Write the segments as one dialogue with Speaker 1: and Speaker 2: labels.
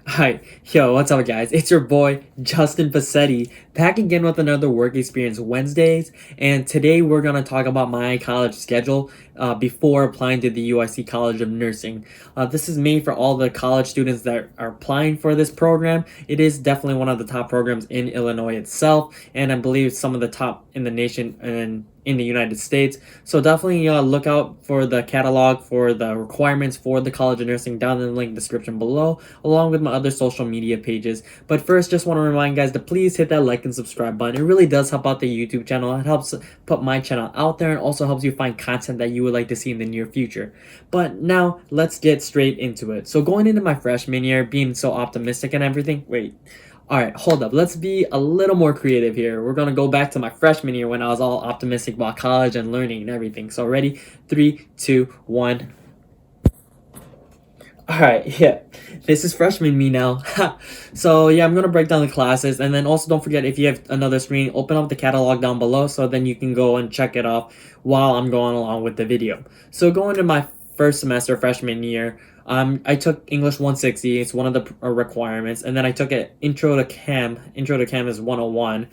Speaker 1: Hi, yo, what's up, guys? It's your boy Justin Passetti back again with another Work Experience Wednesdays, and today we're gonna talk about my college schedule before applying to the UIC College of Nursing. This is made for all the college students that are applying for this program. It is definitely one of the top programs in Illinois itself, and I believe some of the top in the nation and in the United States. So definitely look out for the catalog for the requirements for the College of Nursing down in the link description below, along with my other social media pages. But first, just want to remind you guys to please hit that like and subscribe button. It really does help out the YouTube channel. It helps put my channel out there and also helps you find content that you would like to see in the near future. But now let's get straight into it. So going into my freshman year, being so optimistic and everything, all right, hold up. Let's be a little more creative here. We're going to go back to my freshman year when I was all optimistic about college and learning and everything. So ready? 3, 2, 1. All right, yeah. This is freshman me now. So yeah, I'm going to break down the classes. And then also don't forget, if you have another screen, open up the catalog down below so then you can go and check it off while I'm going along with the video. So going to my first semester freshman year, I took English 160. It's one of the requirements, and then I took it Intro to Chem. Intro to Chem is 101.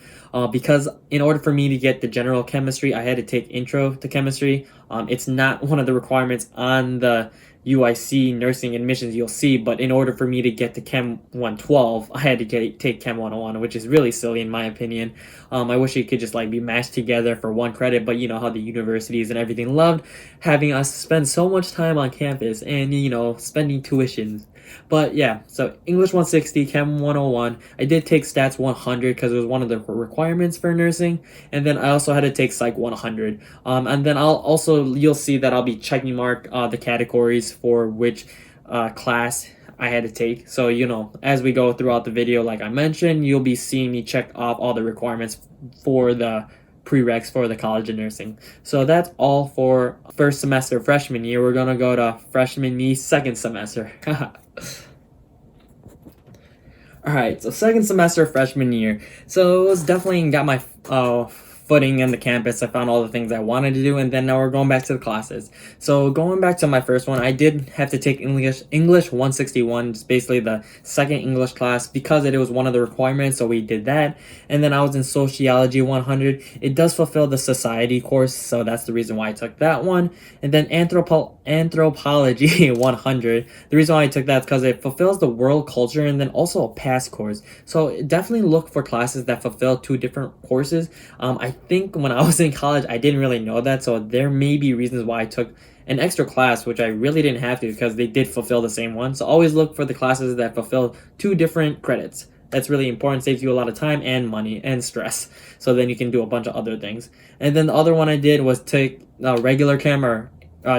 Speaker 1: Because in order for me to get the general chemistry, I had to take Intro to Chemistry. It's not one of the requirements on the UIC nursing admissions you'll see, but in order for me to get to Chem 112, I had to take Chem 101, which is really silly in my opinion. I wish it could just like be mashed together for one credit, but you know how the universities and everything loved having us spend so much time on campus and spending tuition. But yeah, so English 160, Chem 101. I did take Stats 100 because it was one of the requirements for nursing, and then I also had to take Psych 100. And then you'll see that I'll be checking mark the categories for which class I had to take. So as we go throughout the video, like I mentioned, you'll be seeing me check off all the requirements for the prereqs for the College of Nursing. So that's all for first semester freshman year. We're gonna go to freshman me second semester. All right, so second semester freshman year. So it was definitely got my footing in the campus. I found all the things I wanted to do, and then now we're going back to the classes. So going back to my first one, I did have to take English 161, just basically the second English class because it was one of the requirements, so we did that. And then I was in Sociology 100. It does fulfill the society course, so that's the reason why I took that one. And then Anthropology 100. The reason why I took that is because it fulfills the world culture and then also a pass course. So definitely look for classes that fulfill two different courses. I think when I was in college, I didn't really know that, so there may be reasons why I took an extra class, which I really didn't have to because they did fulfill the same one. So always look for the classes that fulfill two different credits. That's really important, saves you a lot of time and money and stress. So then you can do a bunch of other things. And then the other one I did was take regular chem or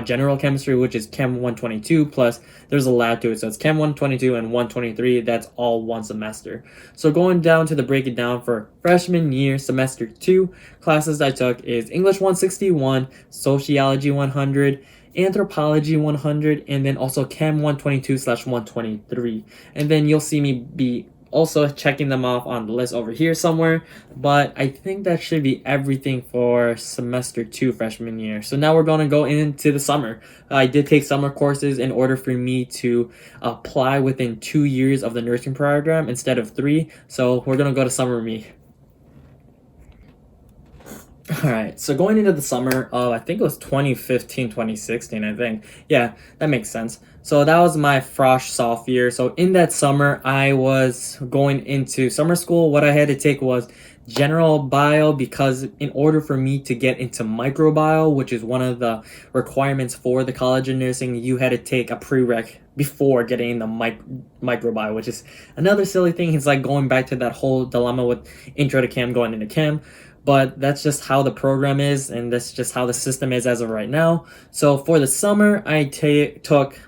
Speaker 1: general chemistry, which is Chem 122, plus there's a lab to it. So it's Chem 122 and 123. That's all one semester. So going down to the break it down for freshman year, semester 2, classes I took is English 161, Sociology 100, Anthropology 100, and then also Chem 122/123. And then you'll see me be also checking them off on the list over here somewhere. But I think that should be everything for semester 2 freshman year. So now we're going to go into the summer. I did take summer courses in order for me to apply within 2 years of the nursing program instead of 3. So we're going to go to summer me. All right, so going into the summer of, I think it was 2015, 2016, I think. Yeah, that makes sense. So that was my frosh sophomore year. So in that summer, I was going into summer school. What I had to take was general bio because in order for me to get into microbiome, which is one of the requirements for the College of Nursing, you had to take a prereq before getting the microbiome, which is another silly thing. It's like going back to that whole dilemma with intro to chem going into chem. But that's just how the program is, and that's just how the system is as of right now. So for the summer, I took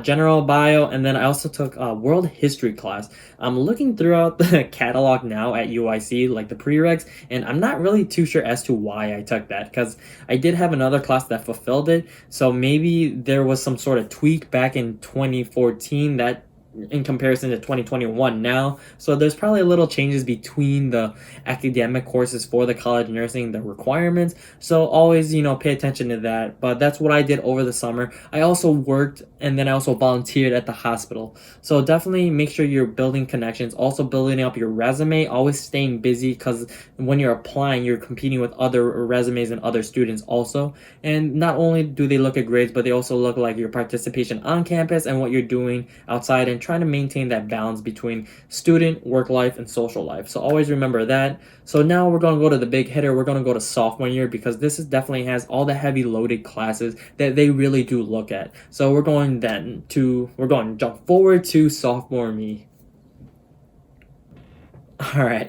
Speaker 1: general bio, and then I also took a world history class. I'm looking throughout the catalog now at UIC, like the prereqs, and I'm not really too sure as to why I took that, because I did have another class that fulfilled it. So maybe there was some sort of tweak back in 2014 that in comparison to 2021 now. So there's probably a little changes between the academic courses for the college nursing, the requirements. So always, pay attention to that. But that's what I did over the summer. I also worked and then I also volunteered at the hospital. So definitely make sure you're building connections, also building up your resume, always staying busy, because when you're applying, you're competing with other resumes and other students also. And not only do they look at grades, but they also look like your participation on campus and what you're doing outside, and trying to maintain that balance between student, work life, and social life. So always remember that. So now we're going to go to the big hitter. We're going to go to sophomore year, because this is definitely has all the heavy loaded classes that they really do look at. So we're going to jump forward to sophomore me. All right,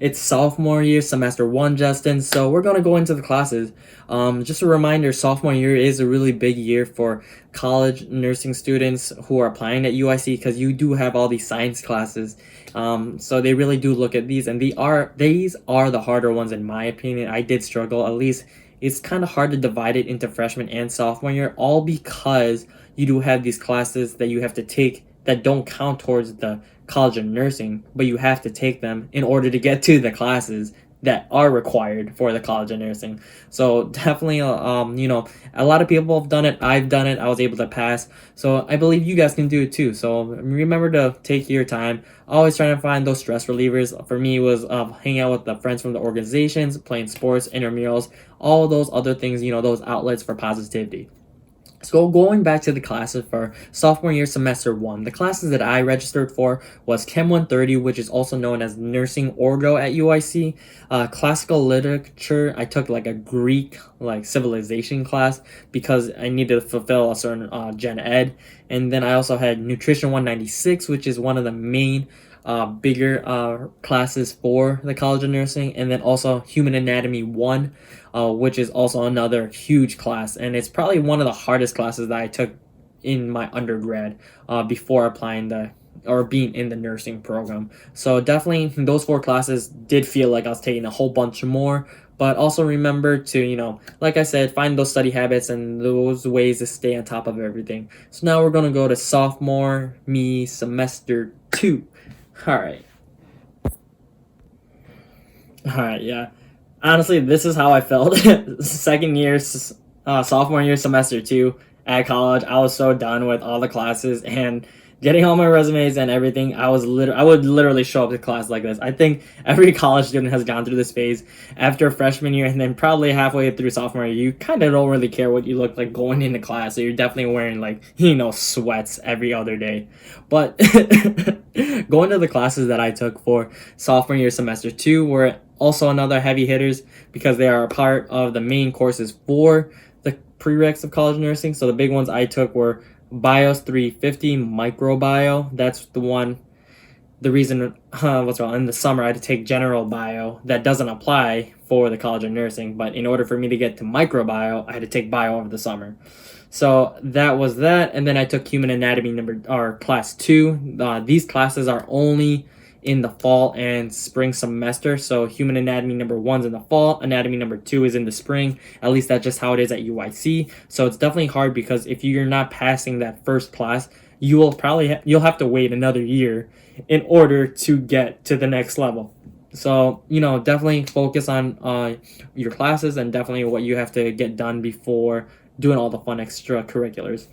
Speaker 1: it's sophomore year, semester one, Justin. So we're gonna go into the classes. Just a reminder, sophomore year is a really big year for college nursing students who are applying at UIC, because you do have all these science classes. So they really do look at these, and these are the harder ones in my opinion. I did struggle. At least it's kind of hard to divide it into freshman and sophomore year, all because you do have these classes that you have to take that don't count towards the college of nursing, but you have to take them in order to get to the classes that are required for the college of nursing. So definitely, a lot of people have done it. I've done it. I was able to pass. So I believe you guys can do it too. So remember to take your time. Always trying to find those stress relievers. For me, it was hanging out with the friends from the organizations, playing sports, intramurals, all those other things, those outlets for positivity. So going back to the classes for sophomore year, semester one, the classes that I registered for was Chem 130, which is also known as Nursing Orgo at UIC. Classical literature, I took like a Greek civilization class because I needed to fulfill a certain gen ed. And then I also had Nutrition 196, which is one of the main bigger classes for the College of Nursing, and then also Human Anatomy 1, which is also another huge class, and it's probably one of the hardest classes that I took in my undergrad before applying or being in the nursing program. So definitely those four classes did feel like I was taking a whole bunch more, but also remember to, like I said, find those study habits and those ways to stay on top of everything. So now we're going to go to sophomore me semester 2. All right, yeah. Honestly, this is how I felt. Second year, sophomore year, semester 2 at college. I was so done with all the classes and getting all my resumes and everything. I would literally show up to class like this. I think every college student has gone through this phase after freshman year, and then probably halfway through sophomore year, you kind of don't really care what you look like going into class. So you're definitely wearing sweats every other day. But going to the classes that I took for sophomore year, semester 2 were also another heavy hitters, because they are a part of the main courses for the prereqs of college nursing. So the big ones I took were Bios 350, Microbio. That's the one. The reason, in the summer I had to take general bio. That doesn't apply for the College of Nursing, but in order for me to get to microbio, I had to take bio over the summer. So that was that, and then I took human anatomy class 2. These classes are only in the fall and spring semester. So human anatomy number 1's in the fall, anatomy number 2 is in the spring. At least that's just how it is at UIC. So it's definitely hard, because if you're not passing that first class, you'll have to wait another year in order to get to the next level. So, definitely focus on your classes and definitely what you have to get done before doing all the fun extracurriculars.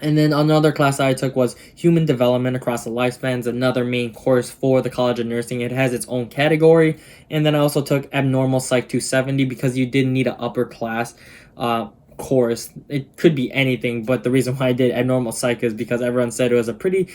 Speaker 1: And then another class I took was Human Development Across the Lifespans, another main course for the College of Nursing. It has its own category. And then I also took Abnormal Psych 270, because you didn't need an upper class course. It could be anything, but the reason why I did Abnormal Psych is because everyone said it was a pretty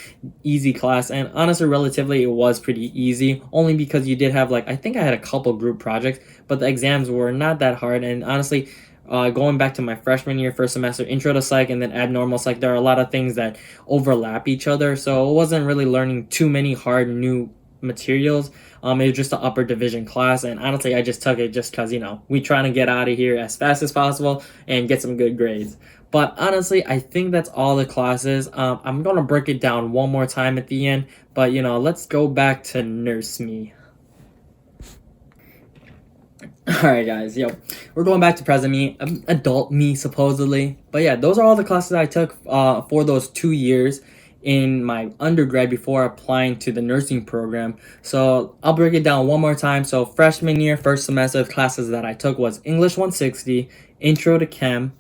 Speaker 1: easy class, and honestly, relatively, it was pretty easy, only because you did have I think I had a couple group projects, but the exams were not that hard. And honestly, going back to my freshman year, first semester, intro to psych and then abnormal psych, there are a lot of things that overlap each other. So it wasn't really learning too many hard new materials. It was just an upper division class, and honestly, I just took it just because, we trying to get out of here as fast as possible and get some good grades. But honestly, I think that's all the classes. I'm going to break it down one more time at the end, but let's go back to nurse me. Alright guys, we're going back to present me, adult me supposedly. But yeah, those are all the classes I took for those 2 years in my undergrad before applying to the nursing program. So I'll break it down one more time. So freshman year, first semester, the classes that I took was English 160, Intro to Chem,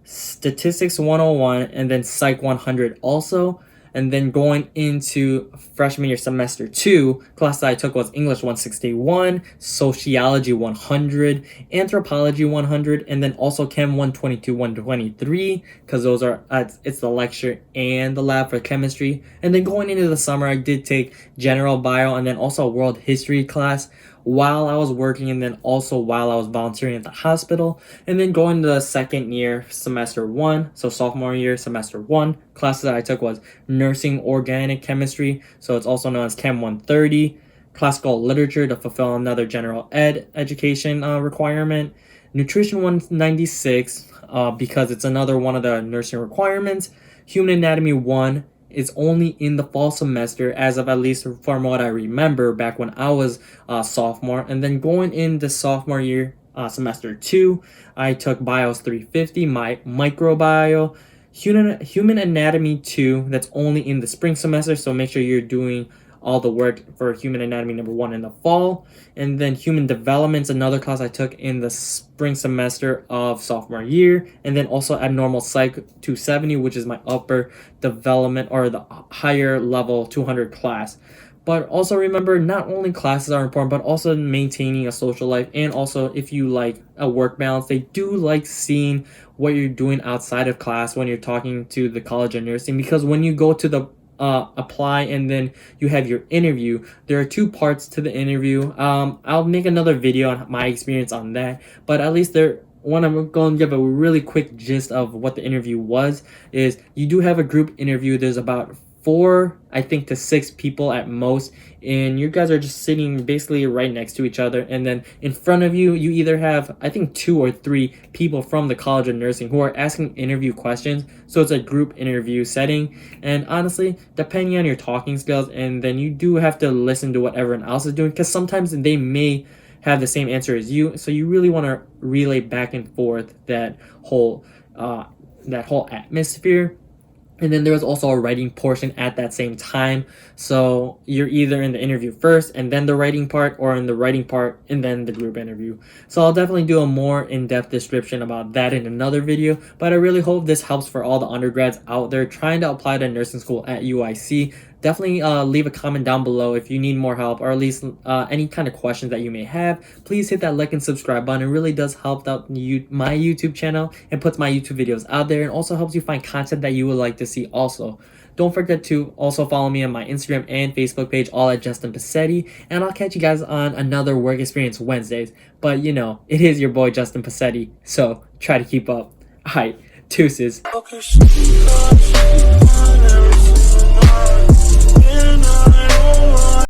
Speaker 1: Statistics 101, and then Psych 100 also. And then going into freshman year semester 2, class that I took was English 161, Sociology 100, Anthropology 100, and then also Chem 122, 123, because those are, it's the lecture and the lab for chemistry. And then going into the summer, I did take General Bio and then also a World History class while I was working, and then also while I was volunteering at the hospital. And then going to the second year, semester 1, so sophomore year, semester 1, classes that I took was Nursing Organic Chemistry, so it's also known as Chem 130, Classical Literature to fulfill another general ed education requirement, Nutrition 196, because it's another one of the nursing requirements, Human Anatomy 1, is only in the fall semester, as of at least from what I remember back when I was sophomore. And then going into sophomore year, semester 2, I took Bios 350, my Microbio, Human Anatomy 2, that's only in the spring semester, so make sure you're doing all the work for Human Anatomy number 1 in the fall. And then Human Development's another class I took in the spring semester of sophomore year. And then also Abnormal Psych 270, which is my upper development or the higher level 200 class. But also remember, not only classes are important, but also maintaining a social life. And also, if you like a work balance, they do like seeing what you're doing outside of class when you're talking to the College of Nursing. Because when you go to the apply and then you have your interview, there are 2 parts to the interview. I'll make another video on my experience on that, but at least when I'm going to give a really quick gist of what the interview was, is you do have a group interview. There's about 4, I think, to 6 people at most, and you guys are just sitting basically right next to each other. And then in front of you, you either have, I think, 2 or 3 people from the College of Nursing who are asking interview questions. So it's a group interview setting. And honestly, depending on your talking skills, and then you do have to listen to what everyone else is doing, because sometimes they may have the same answer as you. So you really want to relay back and forth that whole atmosphere. And then there was also a writing portion at that same time. So you're either in the interview first and then the writing part, or in the writing part and then the group interview. So I'll definitely do a more in-depth description about that in another video. But I really hope this helps for all the undergrads out there trying to apply to nursing school at UIC. Definitely leave a comment down below if you need more help, or at least any kind of questions that you may have. Please hit that like and subscribe button. It really does help out my YouTube channel and puts my YouTube videos out there, and also helps you find content that you would like to see also. Don't forget to also follow me on my Instagram and Facebook page, all at Justin Passetti, and I'll catch you guys on another Work Experience Wednesdays. But you know, it is your boy Justin Passetti, so try to keep up. Alright, deuces.